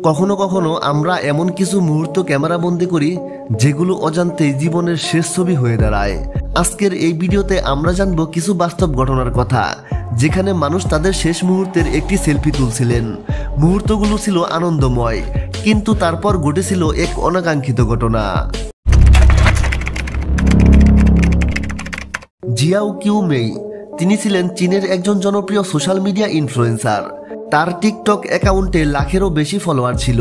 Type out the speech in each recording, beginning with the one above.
কখনো কখনো আমরা এমন কিছু মুহূর্ত ক্যামেরাবন্দি করি যেগুলো অজান্তেই জীবনের শেষ ছবি হয়ে দাঁড়ায়। আজকের এই ভিডিওতে আমরা জানবো কিছু বাস্তব ঘটনার কথা, যেখানে মানুষ তাদের শেষ মুহূর্তের একটি সেলফি তুলছিলেন। মুহূর্তগুলো ছিল আনন্দময়, কিন্তু তারপর ঘটেছিল এক অনাকাঙ্ক্ষিত ঘটনা। জিয়াও কিউমেই, তিনি ছিলেন চীনের একজন জনপ্রিয় সোশ্যাল মিডিয়া ইনফ্লুয়েন্সার। তার টিকটক অ্যাকাউন্টে লাখেরও বেশি ফলোয়ার ছিল।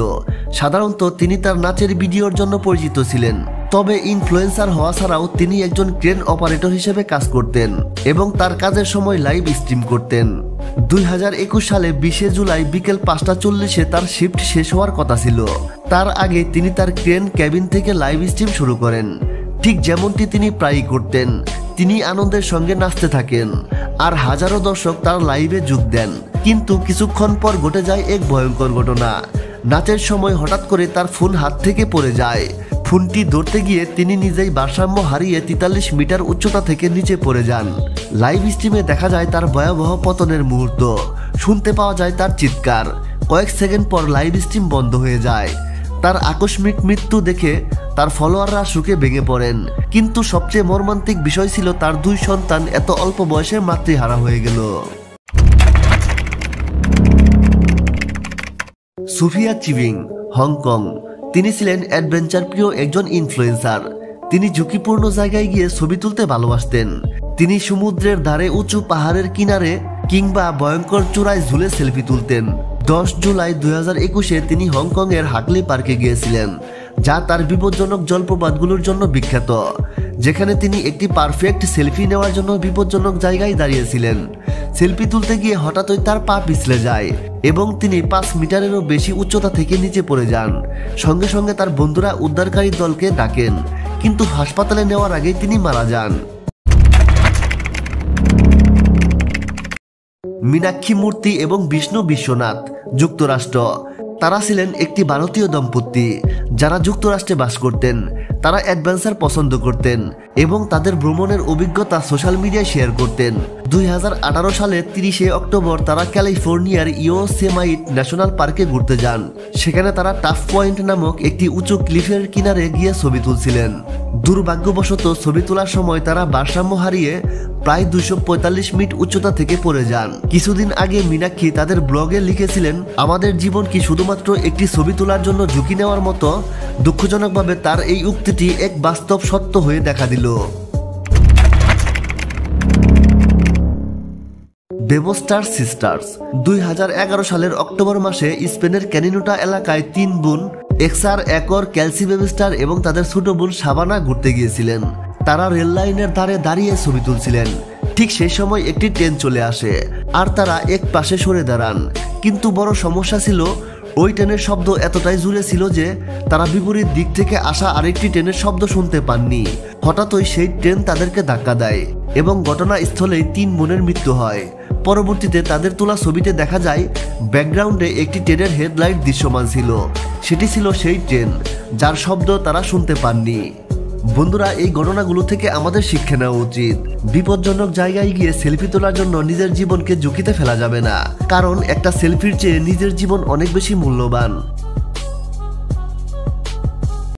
সাধারণত তিনি তার নাচের ভিডিওর জন্য পরিচিত ছিলেন, তবে ইনফ্লুয়েন্সার হওয়া ছাড়াও তিনি একজন ক্রেন অপারেটর হিসেবে কাজ করতেন এবং তার কাজের সময় লাইভ স্ট্রিম করতেন। 2021 সালে 20 জুলাই বিকেল 5:40-এ তার শিফট শেষ হওয়ার কথা ছিল। তার আগে তিনি তার ক্রেন ক্যাবিন থেকে লাইভ স্ট্রিম শুরু করেন, ঠিক যেমনটি তিনি প্রায়ই করতেন। তিনি আনন্দের সঙ্গে নাচতে থাকেন আর হাজারো দর্শক তার লাইভে যোগ দেন। কিন্তু কিছুক্ষণ পর ঘটে যায় এক ভয়ঙ্কর ঘটনা। নাচের সময় হঠাৎ করে তার ফোন হাত থেকে পড়ে যায়। ফোনটি ধরতে গিয়ে তিনি নিজেই ভারসাম্য হারিয়ে 43 মিটার উচ্চতা থেকে নিচে পড়ে যান। লাইভ স্ট্রিমে দেখা যায় তার ভয়াবহ পতনের মুহূর্ত। শুনতে পাওয়া যায় তার চিৎকার। কয়েক সেকেন্ড পর লাইভ স্ট্রিম বন্ধ হয়ে যায়। তার আকস্মিক মৃত্যু দেখে তার ফলোয়াররা শোকে ভেঙে পড়েন। কিন্তু সবচেয়ে মর্মান্তিক বিষয় ছিল তার 2 সন্তান এত অল্প বয়সে মাতৃহারা হয়ে গেল। সুফিয়া চিভিং, হংকং। তিনি ছিলেন অ্যাডভেঞ্চার প্রিয় একজন ইনফ্লুয়েন্সার। তিনি ঝুঁকিপূর্ণ জায়গায় গিয়ে ছবি তুলতে ভালোবাসতেন। তিনি সমুদ্রের ধারে, উঁচু পাহাড়ের কিনারে কিংবা ভয়ঙ্কর চূড়ায় ঝুলে সেলফি তুলতেন। 10 জুলাই 2021-এ তিনি হংকংয়ের হাকলি পার্কে গিয়েছিলেন, যা তার বিপজ্জনক জলপ্রপাতগুলোর জন্য বিখ্যাত, যেখানে তিনি একটি পারফেক্ট সেলফি নেওয়ার জন্য বিপজ্জনক জায়গায় দাঁড়িয়েছিলেন। সেলফি তুলতে গিয়ে হঠাৎই তার পা পিছলে যায় এবং তিনি 5 মিটারেরও বেশি উচ্চতা থেকে নিচে পড়ে যান। সঙ্গে সঙ্গে তার বন্ধুরা উদ্ধারকারী দলকে ডাকেন, কিন্তু হাসপাতালে নেওয়ার আগেই তিনি মারা যান। মীনাক্ষী মূর্তি এবং বিষ্ণু বিশ্বনাথ, যুক্তরাষ্ট্র। তারা ছিলেন একটি ভারতীয় দম্পতি যারা যুক্তরাষ্ট্রে বাস করতেন। তারা অ্যাডভেঞ্চার পছন্দ করতেন এবং তাদের ভ্রমণের অভিজ্ঞতা সোশ্যাল মিডিয়ায় শেয়ার করতেন। 2018 সালের 30 অক্টোবর তারা ক্যালিফোর্নিয়ার ইয়োসেমাইট ন্যাশনাল পার্কে ঘুরতে যান। সেখানে তারা টাফ পয়েন্ট নামক একটি উঁচু ক্লিফের কিনারে গিয়ে ছবি তুলছিলেন। দুর্ভাগ্যবশত ছবি তোলার সময় তারা ভারসাম্য হারিয়ে প্রায় 245 মিটার উচ্চতা থেকে পড়ে যান। কিছুদিন আগে মীনাক্ষী তাদের ব্লগে লিখেছিলেন, আমাদের জীবন কি শুধুমাত্র একটি ছবি তোলার জন্য ঝুঁকি নেওয়ার মতো? দুঃখজনকভাবে তার এই উক্তিটি এক বাস্তব সত্য হয়ে দেখা দিল। বেবোস্টার সিস্টার্স, 2011 সালের অক্টোবর মাসে স্পেনের ক্যানিনুটা এলাকায় 3 বোন এক্সার, একর, ক্যালসি বেবিস্টার এবং তাদের ছোট বোন সাবানা ঘুরতে গিয়েছিলেন। তারা রেল লাইনের ধারে দাঁড়িয়ে ছবি তুলছিলেন। ঠিক সেই সময় একটি ট্রেন চলে আসে আর তারা এক পাশে সরে দাঁড়ান। কিন্তু বড় সমস্যা ছিল, ওই ট্রেনের শব্দ এতটাই জোরে ছিল যে তারা বিপরীত দিক থেকে আসা আরেকটি ট্রেনের শব্দ শুনতে পাননি। হঠাৎই সেই ট্রেন তাদেরকে ধাক্কা দেয় এবং ঘটনাস্থলেই 3 বোনের মৃত্যু হয়। পরবর্তীতে তাদের তোলা ছবিতে দেখা যায় ব্যাকগ্রাউন্ডে একটি ট্রেনের হেডলাইট দৃশ্যমান ছিল। সেটি ছিল সেই ট্রেন যার শব্দ তারা শুনতে পাননি। বন্ধুরা, এই ঘটনাগুলো থেকে আমাদের শিক্ষা নেওয়া উচিত। বিপজ্জনক জায়গায় গিয়ে সেলফি তোলার জন্য নিজের জীবনকে ঝুঁকিতে ফেলা যাবে না, কারণ একটা সেলফির চেয়ে নিজের জীবন অনেক বেশি মূল্যবান।